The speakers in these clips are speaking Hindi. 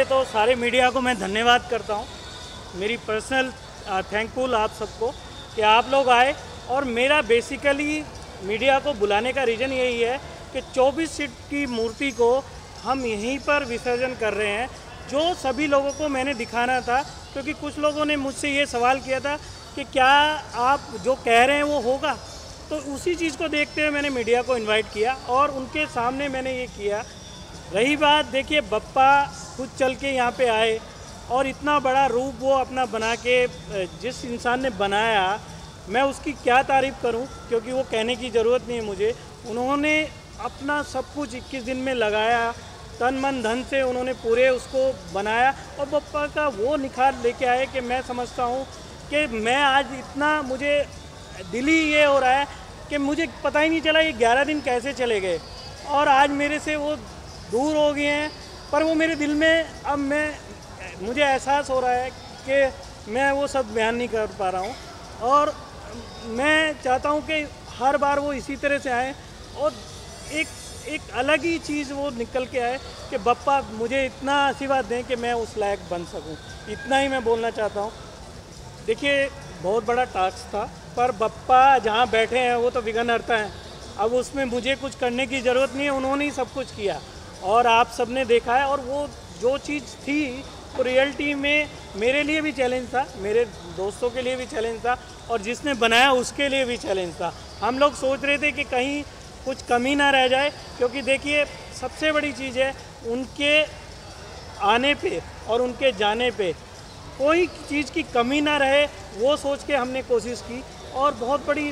पहले तो सारे मीडिया को मैं धन्यवाद करता हूँ, मेरी पर्सनल थैंकफुल आप सबको कि आप लोग आए। और मेरा बेसिकली मीडिया को बुलाने का रीज़न यही है कि 24 सीट की मूर्ति को हम यहीं पर विसर्जन कर रहे हैं, जो सभी लोगों को मैंने दिखाना था। क्योंकि कुछ लोगों ने मुझसे ये सवाल किया था कि क्या आप जो कह रहे हैं वो होगा, तो उसी चीज़ को देखते हुए मैंने मीडिया को इनवाइट किया और उनके सामने मैंने ये किया। रही बात, देखिए बप्पा खुद चल के यहाँ पे आए और इतना बड़ा रूप वो अपना बना के, जिस इंसान ने बनाया मैं उसकी क्या तारीफ़ करूं, क्योंकि वो कहने की ज़रूरत नहीं है मुझे। उन्होंने अपना सब कुछ 21 दिन में लगाया, तन मन धन से उन्होंने पूरे उसको बनाया और बप्पा का वो निखार लेके आए कि मैं समझता हूँ कि मैं आज इतना, मुझे दिली ये हो रहा है कि मुझे पता ही नहीं चला ये 11 दिन कैसे चले गए और आज मेरे से वो दूर हो गए हैं। पर वो मेरे दिल में अब मुझे एहसास हो रहा है कि मैं वो सब बयान नहीं कर पा रहा हूँ और मैं चाहता हूँ कि हर बार वो इसी तरह से आए और एक अलग ही चीज़ वो निकल के आए कि बप्पा मुझे इतना आशीर्वाद दें कि मैं उस लायक बन सकूँ। इतना ही मैं बोलना चाहता हूँ। देखिए बहुत बड़ा टास्क था, पर बप्पा जहाँ बैठे हैं वो तो विघ्नहर्ता हैं। अब उसमें मुझे कुछ करने की ज़रूरत नहीं है, उन्होंने ही सब कुछ किया और आप सबने देखा है। और वो जो चीज़ थी वो रियलिटी में मेरे लिए भी चैलेंज था, मेरे दोस्तों के लिए भी चैलेंज था और जिसने बनाया उसके लिए भी चैलेंज था। हम लोग सोच रहे थे कि कहीं कुछ कमी ना रह जाए, क्योंकि देखिए सबसे बड़ी चीज़ है उनके आने पे और उनके जाने पे कोई चीज़ की कमी ना रहे, वो सोच के हमने कोशिश की। और बहुत बड़ी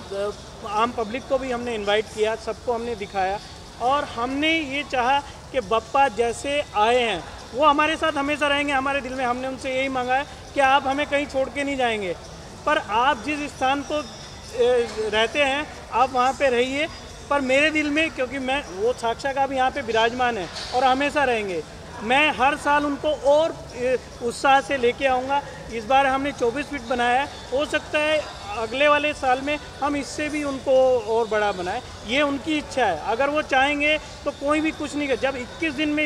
आम पब्लिक को भी हमने इनवाइट किया, सबको हमने दिखाया और हमने ये चाहा कि बप्पा जैसे आए हैं वो हमारे साथ हमेशा रहेंगे हमारे दिल में। हमने उनसे यही मांगा है कि आप हमें कहीं छोड़ के नहीं जाएंगे, पर आप जिस स्थान को रहते हैं आप वहाँ पे रहिए, पर मेरे दिल में, क्योंकि मैं वो साक्षात आप यहाँ पे विराजमान है और हमेशा रहेंगे। मैं हर साल उनको और उत्साह से लेके आऊँगा। इस बार हमने 24 फीट बनाया है, हो सकता है अगले वाले साल में हम इससे भी उनको और बड़ा बनाएं, ये उनकी इच्छा है। अगर वो चाहेंगे तो कोई भी कुछ नहीं कर, जब 21 दिन में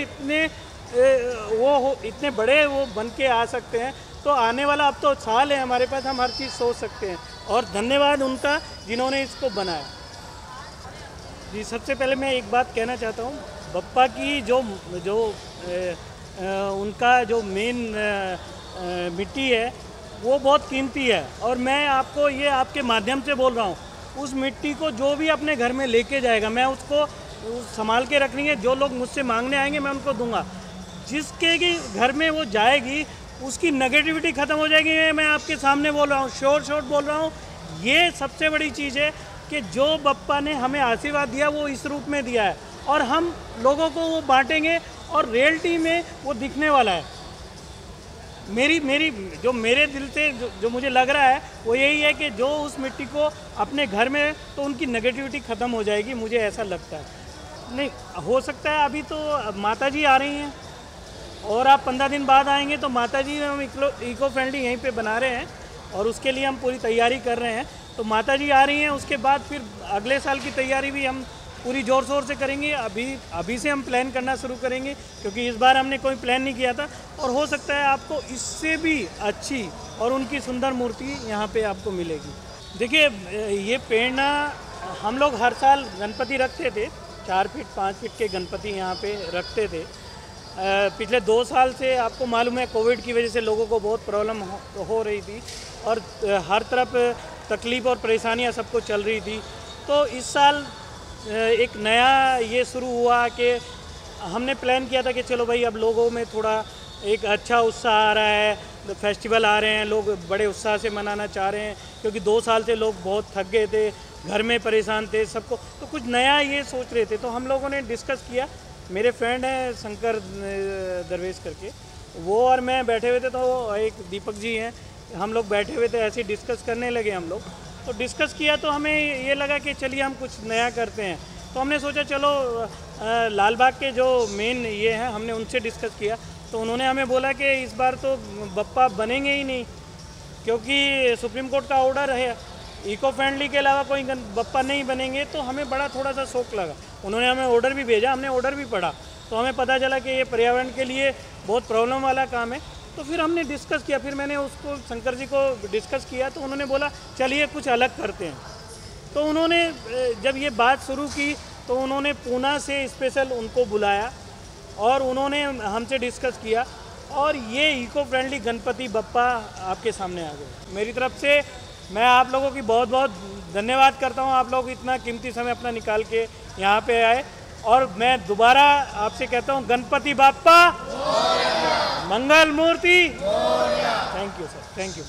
इतने बड़े वो बन के आ सकते हैं तो आने वाला अब तो साल है हमारे पास, हम हर चीज़ सोच सकते हैं। और धन्यवाद उनका जिन्होंने इसको बनाया। जी सबसे पहले मैं एक बात कहना चाहता हूँ, बप्पा की जो उनका जो मेन मिट्टी है वो बहुत कीमती है और मैं आपको ये आपके माध्यम से बोल रहा हूँ, उस मिट्टी को जो भी अपने घर में लेके जाएगा मैं उसको संभाल के रखनी है। जो लोग मुझसे मांगने आएंगे मैं उनको दूंगा। जिसके की घर में वो जाएगी उसकी नेगेटिविटी ख़त्म हो जाएगी। मैं आपके सामने बोल रहा हूँ, शोर बोल रहा हूँ। ये सबसे बड़ी चीज़ है कि जो बप्पा ने हमें आशीर्वाद दिया वो इस रूप में दिया है और हम लोगों को वो बांटेंगे और रियलिटी में वो दिखने वाला है। मेरी जो मेरे दिल से जो मुझे लग रहा है वो यही है कि जो उस मिट्टी को अपने घर में, तो उनकी नेगेटिविटी ख़त्म हो जाएगी, मुझे ऐसा लगता है। नहीं हो सकता है अभी तो माता जी आ रही हैं और आप 15 दिन बाद आएंगे तो माता जी हम इको फ्रेंडली यहीं पे बना रहे हैं और उसके लिए हम पूरी तैयारी कर रहे हैं। तो माता जी आ रही हैं, उसके बाद फिर अगले साल की तैयारी भी हम पूरी ज़ोर शोर से करेंगे। अभी से हम प्लान करना शुरू करेंगे, क्योंकि इस बार हमने कोई प्लान नहीं किया था और हो सकता है आपको इससे भी अच्छी और उनकी सुंदर मूर्ति यहाँ पे आपको मिलेगी। देखिए ये प्रेरणा, हम लोग हर साल गणपति रखते थे, 4 फीट 5 फीट के गणपति यहाँ पे रखते थे। पिछले 2 साल से आपको मालूम है कोविड की वजह से लोगों को बहुत प्रॉब्लम हो रही थी और हर तरफ तकलीफ़ और परेशानियाँ सबको चल रही थी। तो इस साल एक नया ये शुरू हुआ कि हमने प्लान किया था कि चलो भाई अब लोगों में थोड़ा एक अच्छा उत्साह आ रहा है, फेस्टिवल आ रहे हैं, लोग बड़े उत्साह से मनाना चाह रहे हैं, क्योंकि 2 साल से लोग बहुत थक गए थे, घर में परेशान थे सबको, तो कुछ नया ये सोच रहे थे। तो हम लोगों ने डिस्कस किया, मेरे फ्रेंड हैं शंकर दरवेश करके, वो और मैं बैठे हुए थे, तो एक दीपक जी हैं, हम लोग बैठे हुए थे, ऐसे डिस्कस करने लगे हम लोग। तो डिस्कस किया तो हमें ये लगा कि चलिए हम कुछ नया करते हैं। तो हमने सोचा चलो लाल बाग के जो मेन ये हैं हमने उनसे डिस्कस किया, तो उन्होंने हमें बोला कि इस बार तो बप्पा बनेंगे ही नहीं, क्योंकि सुप्रीम कोर्ट का ऑर्डर है, इको फ्रेंडली के अलावा कोई बप्पा नहीं बनेंगे। तो हमें बड़ा थोड़ा सा शौक लगा, उन्होंने हमें ऑर्डर भी भेजा, हमने ऑर्डर भी पढ़ा तो हमें पता चला कि ये पर्यावरण के लिए बहुत प्रॉब्लम वाला काम है। तो फिर हमने डिस्कस किया, फिर मैंने उसको शंकर जी को डिस्कस किया, तो उन्होंने बोला चलिए कुछ अलग करते हैं। तो उन्होंने जब ये बात शुरू की तो उन्होंने पूना से स्पेशल उनको बुलाया और उन्होंने हमसे डिस्कस किया और ये इको फ्रेंडली गणपति बप्पा आपके सामने आ गए। मेरी तरफ से मैं आप लोगों की बहुत बहुत धन्यवाद करता हूँ। आप लोग इतना कीमती समय अपना निकाल के यहाँ पे आए और मैं दोबारा आपसे कहता हूँ Ganpati Bappa Mangal Murti. Thank you sir, thank you.